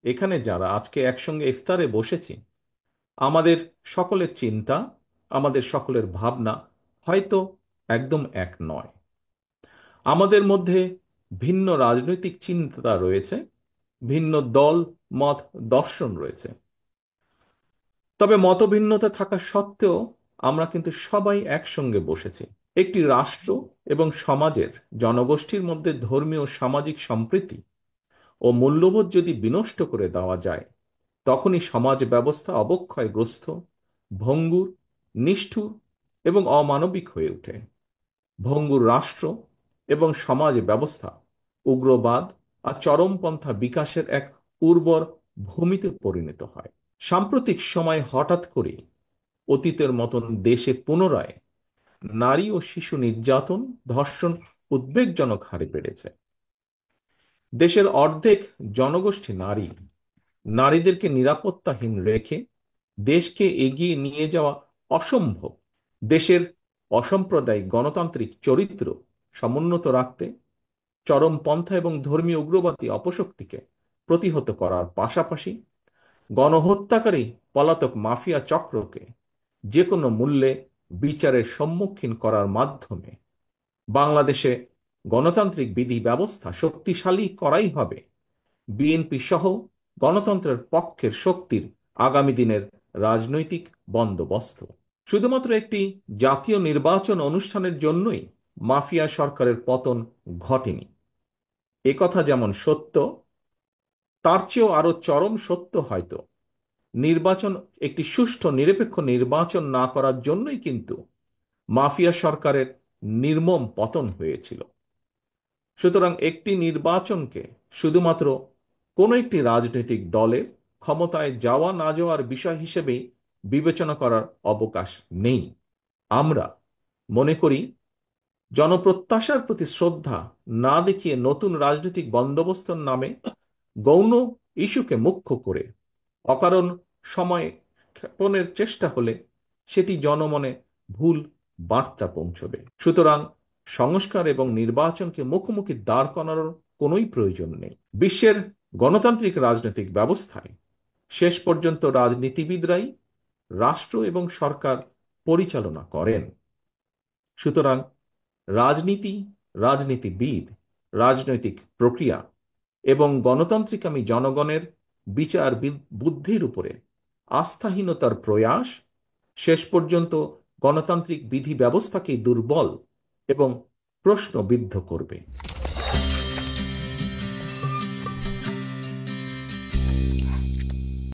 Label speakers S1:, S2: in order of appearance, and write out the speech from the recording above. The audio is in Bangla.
S1: এখানে যারা আজকে একসঙ্গে ইফতারে বসেছি, আমাদের সকলের চিন্তা, আমাদের সকলের ভাবনা হয়তো একদম এক নয়। আমাদের মধ্যে ভিন্ন রাজনৈতিক চিন্তা রয়েছে, ভিন্ন দল, মত, দর্শন রয়েছে। তবে মতভিন্নতা থাকা সত্ত্বেও আমরা কিন্তু সবাই একসঙ্গে বসেছি। একটি রাষ্ট্র এবং সমাজের জনগোষ্ঠীর মধ্যে ধর্মীয় ও সামাজিক সম্প্রীতি ও মূল্যবোধ যদি বিনষ্ট করে দেওয়া যায়, তখনই সমাজ ব্যবস্থা অবক্ষয়গ্রস্ত, ভঙ্গুর, নিষ্ঠুর এবং অমানবিক হয়ে ওঠে। ভঙ্গুর রাষ্ট্র এবং সমাজ ব্যবস্থা উগ্রবাদ আর চরমপন্থা বিকাশের এক উর্বর ভূমিতে পরিণত হয়। সাম্প্রতিক সময়ে হঠাৎ করে অতীতের মতন দেশে পুনরায় নারী ও শিশু নির্যাতন, ধর্ষণ উদ্বেগজনক হারে বেড়েছে। দেশের অর্ধেক জনগোষ্ঠী নারী। নারীদেরকে নিরাপত্তাহীন রেখে দেশকে এগিয়ে নিয়ে যাওয়া অসম্ভব। দেশের অসাম্প্রদায়িক গণতান্ত্রিক চরিত্র সমুন্নত রাখতে চরমপন্থা এবং ধর্মীয় উগ্রবাদী অপশক্তিকে প্রতিহত করার পাশাপাশি গণহত্যাকারী পলাতক মাফিয়া চক্রকে যে কোনো মূল্যে বিচারের সম্মুখীন করার মাধ্যমে বাংলাদেশে গণতান্ত্রিক বিধি ব্যবস্থা শক্তিশালী করাই হবে বিএনপি সহ গণতন্ত্রের পক্ষের শক্তির আগামী দিনের রাজনৈতিক বন্দোবস্ত। শুধুমাত্র একটি জাতীয় নির্বাচন অনুষ্ঠানের জন্যই মাফিয়া সরকারের পতন ঘটেনি, একথা যেমন সত্য, তার চেয়েও আরো চরম সত্য হয়তো নির্বাচন, একটি সুষ্ঠু নিরপেক্ষ নির্বাচন না করার জন্যই কিন্তু মাফিয়া সরকারের নির্মম পতন হয়েছিল। সুতরাং একটি নির্বাচনকে শুধুমাত্র কোনো একটি রাজনৈতিক দলের ক্ষমতায় যাওয়া না যাওয়ার বিষয় হিসেবেই বিবেচনা করার অবকাশ নেই। আমরা মনে করি জনপ্রত্যাশার প্রতি শ্রদ্ধা না দেখিয়ে নতুন রাজনৈতিক বন্দোবস্তের নামে গৌণ ইস্যুকে মুখ্য করে অকারণ সময় ক্ষেপণের চেষ্টা হলে সেটি জনমনে ভুল বার্তা পৌঁছবে। সুতরাং সংস্কার এবং নির্বাচনকে মুখোমুখি দাঁড় করানোর কোনোই প্রয়োজন নেই। বিশ্বের গণতান্ত্রিক রাজনৈতিক ব্যবস্থায় শেষ পর্যন্ত রাজনীতিবিদরাই রাষ্ট্র এবং সরকার পরিচালনা করেন। সুতরাং রাজনীতি, রাজনীতিবিদ, রাজনৈতিক প্রক্রিয়া এবং গণতান্ত্রিকামী জনগণের বিচার বুদ্ধির উপরে আস্থাহীনতার প্রয়াস শেষ পর্যন্ত গণতান্ত্রিক বিধি ব্যবস্থাকে দুর্বল এবং প্রশ্নবিদ্ধ করবে।